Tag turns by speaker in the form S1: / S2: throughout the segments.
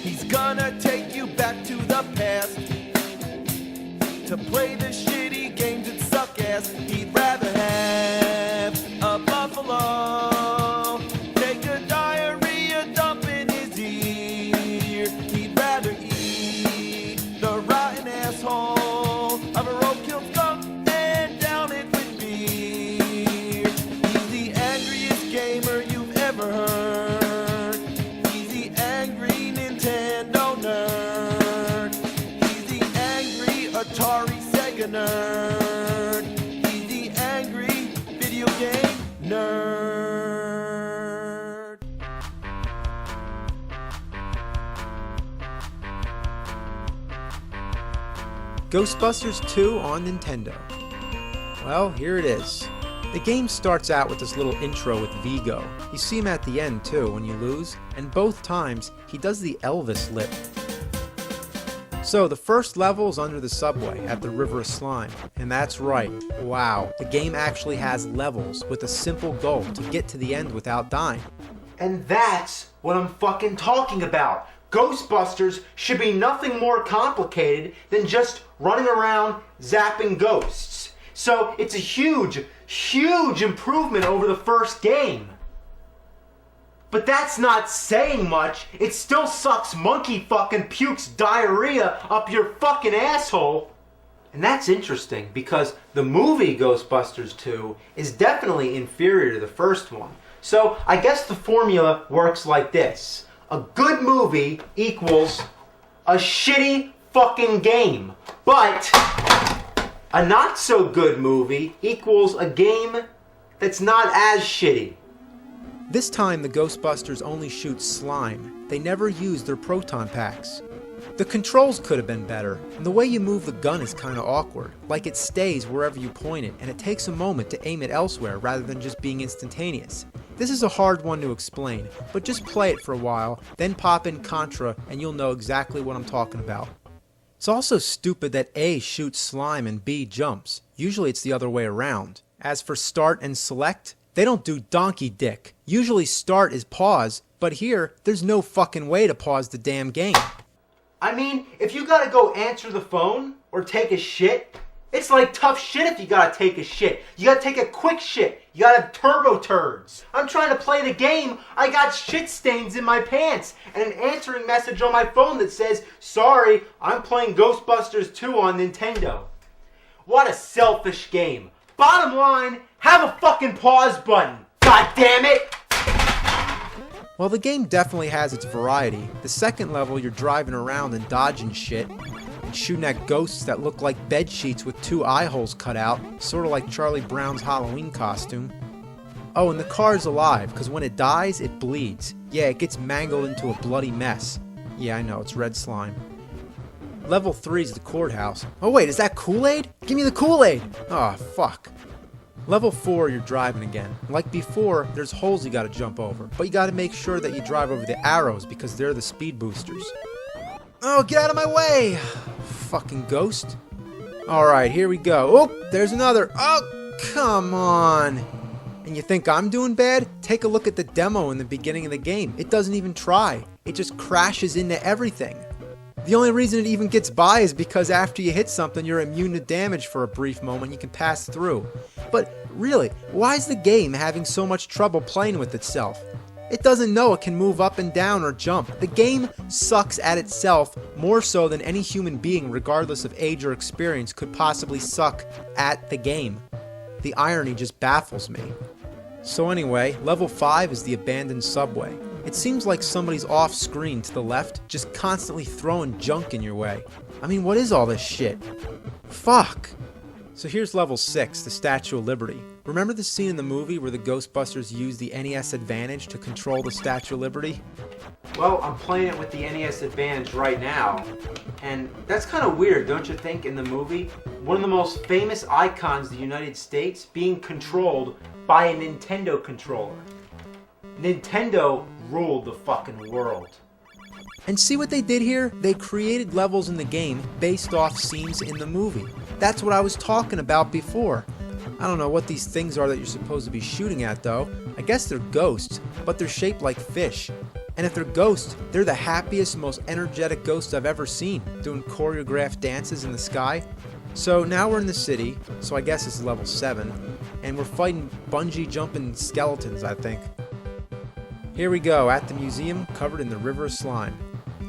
S1: He's gonna take you back to the past to play the shitty games that suck ass. He'd rather have a buffalo take a diarrhea dump in his ear. He'd rather eat the rotten asshole of a roadkill skunk and down it with beer. He's the angriest gamer you've ever heard. He's the angry Nintendo nerd. He's the angry Atari Sega nerd. He's the angry video game nerd.
S2: Ghostbusters 2 on Nintendo. Well, here it is. The game starts out with this little intro with Vigo. You see him at the end too when you lose, and both times he does the Elvis lip. So the first level is under the subway at the River of Slime, and that's right, wow, the game actually has levels with a simple goal to get to the end without dying.
S3: And that's what I'm fucking talking about. Ghostbusters should be nothing more complicated than just running around zapping ghosts. So it's a huge, huge improvement over the first game. But that's not saying much. It still sucks monkey fucking pukes diarrhea up your fucking asshole. And that's interesting because the movie Ghostbusters 2 is definitely inferior to the first one. So I guess the formula works like this. A good movie equals a shitty fucking game. But a not so good movie equals a game that's not as shitty.
S2: This time the Ghostbusters only shoot slime. They never use their proton packs. The controls could have been better, and the way you move the gun is kinda awkward, like it stays wherever you point it, and it takes a moment to aim it elsewhere rather than just being instantaneous. This is a hard one to explain, but just play it for a while, then pop in Contra and you'll know exactly what I'm talking about. It's also stupid that A shoots slime and B jumps. Usually it's the other way around. As for start and select, they don't do donkey dick. Usually start is pause, but here, there's no fucking way to pause the damn game.
S3: I mean, if you gotta go answer the phone or take a shit, it's like tough shit if you gotta take a shit. You gotta take a quick shit. You gotta have turbo turds. I'm trying to play the game. I got shit stains in my pants and an answering message on my phone that says, "Sorry, I'm playing Ghostbusters 2 on Nintendo." What a selfish game. Bottom line, have a fucking pause button. God damn it!
S2: While the game definitely has its variety, the second level you're driving around and dodging shit, and shooting at ghosts that look like bed sheets with 2 eye holes cut out, sorta like Charlie Brown's Halloween costume. Oh, and the car's alive, because when it dies, it bleeds. Yeah, it gets mangled into a bloody mess. Yeah, I know, it's red slime. Level 3 is the courthouse. Oh wait, is that Kool-Aid? Give me the Kool-Aid! Aw, fuck. Level 4, you're driving again. Like before, there's holes you gotta jump over, but you gotta make sure that you drive over the arrows because they're the speed boosters. Oh, get out of my way! Fucking ghost. Alright, here we go. Oh, there's another. Oh, come on! And you think I'm doing bad? Take a look at the demo in the beginning of the game. It doesn't even try. It just crashes into everything. The only reason it even gets by is because after you hit something, you're immune to damage for a brief moment. You can pass through. But really, why is the game having so much trouble playing with itself? It doesn't know it can move up and down or jump. The game sucks at itself more so than any human being, regardless of age or experience, could possibly suck at the game. The irony just baffles me. So anyway, level 5 is the abandoned subway. It seems like somebody's off screen to the left, just constantly throwing junk in your way. I mean, what is all this shit? Fuck! So here's level 6, the Statue of Liberty. Remember the scene in the movie where the Ghostbusters used the NES Advantage to control the Statue of Liberty?
S3: Well, I'm playing it with the NES Advantage right now, and that's kind of weird, don't you think, in the movie? One of the most famous icons of the United States being controlled by a Nintendo controller. Nintendo ruled the fucking world.
S2: And see what they did here? They created levels in the game based off scenes in the movie. That's what I was talking about before. I don't know what these things are that you're supposed to be shooting at though. I guess they're ghosts, but they're shaped like fish. And if they're ghosts, they're the happiest, most energetic ghosts I've ever seen, doing choreographed dances in the sky. So now we're in the city, so I guess it's level 7, and we're fighting bungee jumping skeletons, I think. Here we go, at the museum, covered in the river of slime.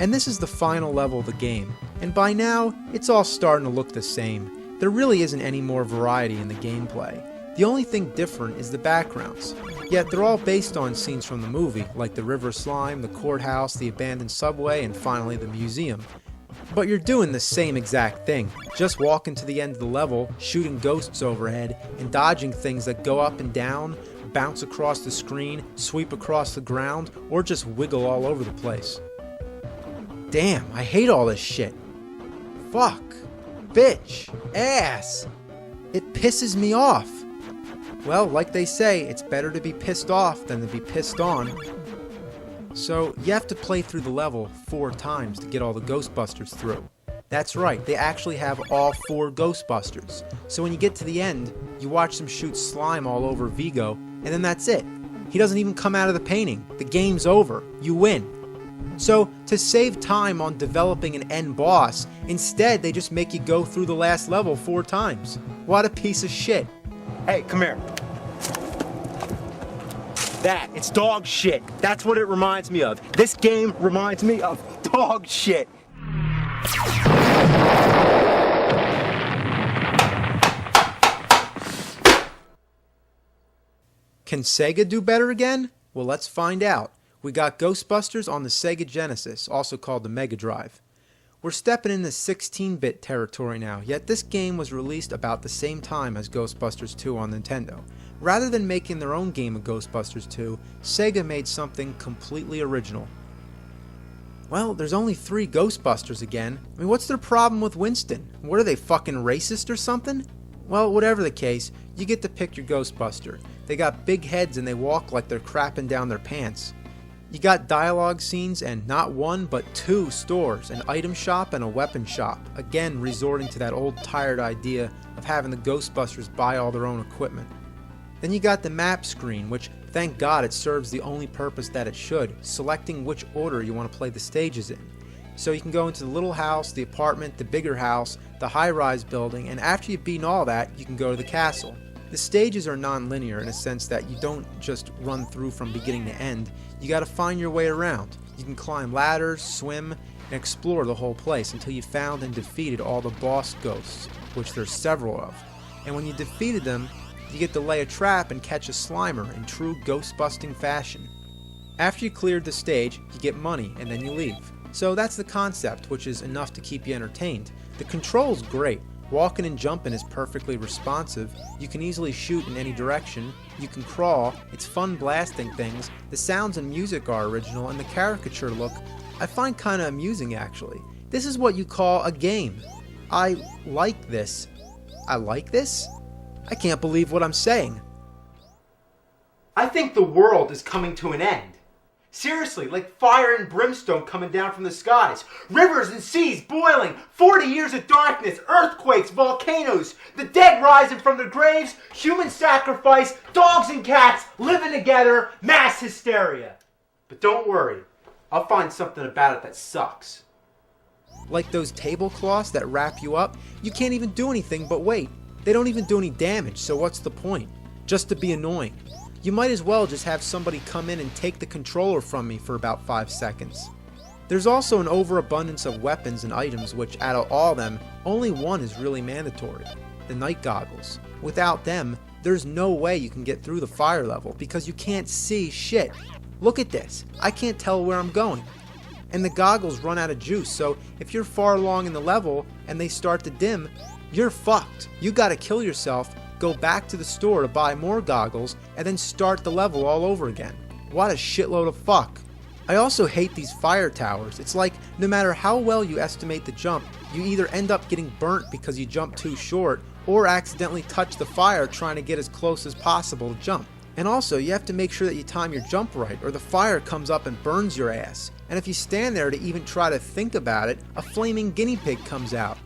S2: And this is the final level of the game, and by now, it's all starting to look the same. There really isn't any more variety in the gameplay. The only thing different is the backgrounds. Yet they're all based on scenes from the movie, like the river of slime, the courthouse, the abandoned subway, and finally the museum. But you're doing the same exact thing, just walking to the end of the level, shooting ghosts overhead, and dodging things that go up and down, bounce across the screen, sweep across the ground, or just wiggle all over the place. Damn, I hate all this shit. Fuck. Bitch. Ass. It pisses me off. Well, like they say, it's better to be pissed off than to be pissed on. So, you have to play through the level 4 times to get all the Ghostbusters through. That's right, they actually have all 4 Ghostbusters. So when you get to the end, you watch them shoot slime all over Vigo, and then that's it. He doesn't even come out of the painting. The game's over. You win. So, to save time on developing an end boss, instead they just make you go through the last level 4 times. What a piece of shit.
S3: Hey, come here. It's dog shit. That's what it reminds me of. This game reminds me of dog shit.
S2: Can Sega do better again? Well, let's find out. We got Ghostbusters on the Sega Genesis, also called the Mega Drive. We're stepping into 16-bit territory now, yet this game was released about the same time as Ghostbusters 2 on Nintendo. Rather than making their own game of Ghostbusters 2, Sega made something completely original. Well, there's only 3 Ghostbusters again. I mean, what's their problem with Winston? What are they, fucking racist or something? Well, whatever the case, you get to pick your Ghostbuster. They got big heads and they walk like they're crapping down their pants. You got dialogue scenes and not 1 but 2 stores, an item shop and a weapon shop, again resorting to that old tired idea of having the Ghostbusters buy all their own equipment. Then you got the map screen, which thank God it serves the only purpose that it should, selecting which order you want to play the stages in. So you can go into the little house, the apartment, the bigger house, the high-rise building, and after you've beaten all that, you can go to the castle. The stages are non-linear in a sense that you don't just run through from beginning to end, you gotta find your way around. You can climb ladders, swim, and explore the whole place until you found and defeated all the boss ghosts, which there's several of. And when you defeated them, you get to lay a trap and catch a Slimer in true ghost-busting fashion. After you cleared the stage, you get money and then you leave. So that's the concept, which is enough to keep you entertained. The control's great. Walking and jumping is perfectly responsive, you can easily shoot in any direction, you can crawl, it's fun blasting things, the sounds and music are original, and the caricature look I find kinda amusing actually. This is what you call a game. I like this. I like this? I can't believe what I'm saying.
S3: I think the world is coming to an end. Seriously, like fire and brimstone coming down from the skies. Rivers and seas boiling. 40 years of darkness. Earthquakes, volcanoes. The dead rising from their graves. Human sacrifice. Dogs and cats living together. Mass hysteria. But don't worry. I'll find something about it that sucks.
S2: Like those tablecloths that wrap you up, you can't even do anything but wait. They don't even do any damage, so what's the point? Just to be annoying. You might as well just have somebody come in and take the controller from me for about 5 seconds. There's also an overabundance of weapons and items which, out of all of them, only one is really mandatory. The night goggles. Without them, there's no way you can get through the fire level because you can't see shit. Look at this. I can't tell where I'm going. And the goggles run out of juice, so if you're far along in the level and they start to dim, you're fucked. You gotta kill yourself, go back to the store to buy more goggles, and then start the level all over again. What a shitload of fuck. I also hate these fire towers. It's like, no matter how well you estimate the jump, you either end up getting burnt because you jumped too short, or accidentally touch the fire trying to get as close as possible to jump. And also, you have to make sure that you time your jump right, or the fire comes up and burns your ass. And if you stand there to even try to think about it, a flaming guinea pig comes out.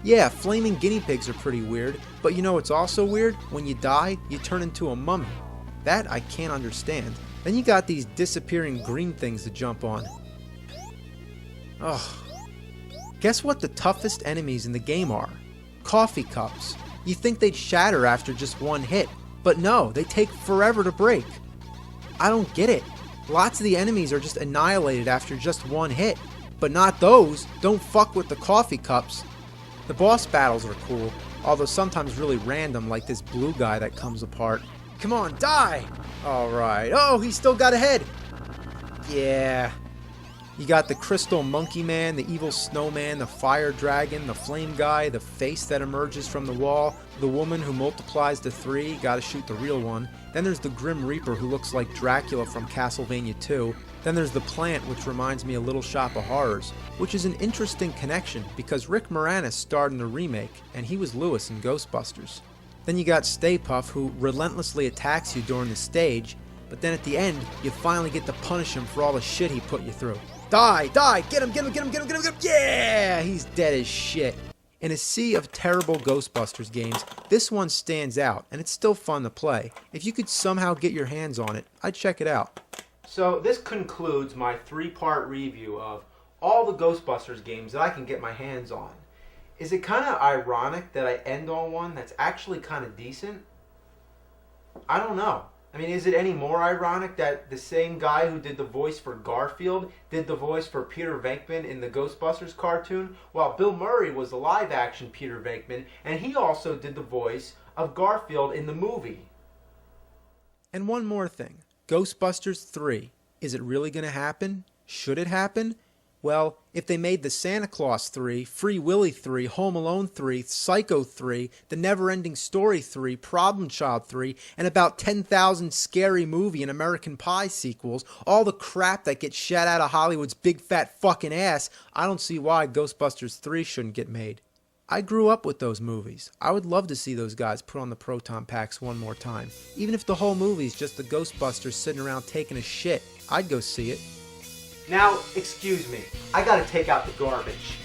S2: Yeah, flaming guinea pigs are pretty weird, but you know what's also weird? When you die, you turn into a mummy. That I can't understand. Then you got these disappearing green things to jump on. Ugh. Guess what the toughest enemies in the game are? Coffee cups. You think they'd shatter after just one hit, but no, they take forever to break. I don't get it. Lots of the enemies are just annihilated after just one hit, but not those. Don't fuck with the coffee cups. The boss battles are cool, although sometimes really random, like this blue guy that comes apart. Come on, die! Alright. Oh, he's still got a head! Yeah. You got the crystal monkey man, the evil snowman, the fire dragon, the flame guy, the face that emerges from the wall, the woman who multiplies to 3, gotta shoot the real one. Then there's the Grim Reaper who looks like Dracula from Castlevania 2. Then there's the plant, which reminds me of Little Shop of Horrors, which is an interesting connection because Rick Moranis starred in the remake and he was Lewis in Ghostbusters. Then you got Stay Puft, who relentlessly attacks you during the stage, but then at the end, you finally get to punish him for all the shit he put you through. Die! Die! Get him! Get him! Get him! Get him! Get him! Get him! Yeah! He's dead as shit. In a sea of terrible Ghostbusters games, this one stands out, and it's still fun to play. If you could somehow get your hands on it, I'd check it out. So this concludes my 3-part review of all the Ghostbusters games that I can get my hands on. Is it kind of ironic that I end on one that's actually kind of decent? I don't know. I mean, is it any more ironic that the same guy who did the voice for Garfield did the voice for Peter Venkman in the Ghostbusters cartoon, while Bill Murray was the live-action Peter Venkman, and he also did the voice of Garfield in the movie? And one more thing. Ghostbusters 3. Is it really going to happen? Should it happen? Well, if they made the Santa Claus 3, Free Willy 3, Home Alone 3, Psycho 3, The Never-Ending Story 3, Problem Child 3, and about 10,000 Scary Movie and American Pie sequels, all the crap that gets shat out of Hollywood's big fat fucking ass, I don't see why Ghostbusters 3 shouldn't get made. I grew up with those movies. I would love to see those guys put on the proton packs one more time. Even if the whole movie's just the Ghostbusters sitting around taking a shit, I'd go see it. Now, excuse me, I gotta take out the garbage.